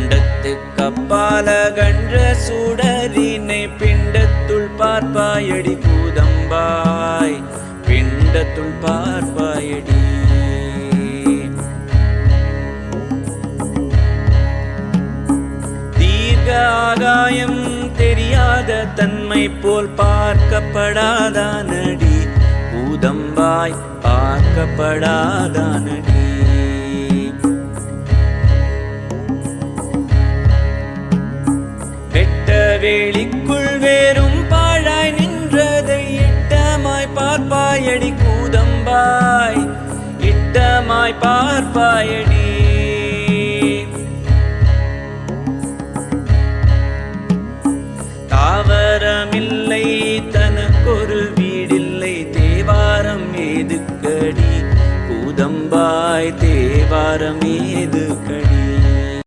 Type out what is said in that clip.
அண்டத்துக்கப்பால கன்ற சுடரினை பிண்டத்துள் பார்ப்பாயடி கூதம்பாய், பிண்டத்துள் பார்ப்பாயடி. தீர்க்க ஆகாயம் தெரியாத தன்மை போல் பார்க்கப்படாதானடி கூதம்பாய், பார்க்கப்படாதானடி. வெட்ட வேளிக்குள் வேறும் பாழாய் நின்றதை இட்டமாய் பார்ப்பாயடி கூதம்பாய், இட்டமாய் பார்ப்பாயடி. தாவரமில்லை தனக்கொரு வீடில்லை தேவாரம் ஏதுக்கடி கூதம்பாய், தேவாரம் ஏதுக்கடி.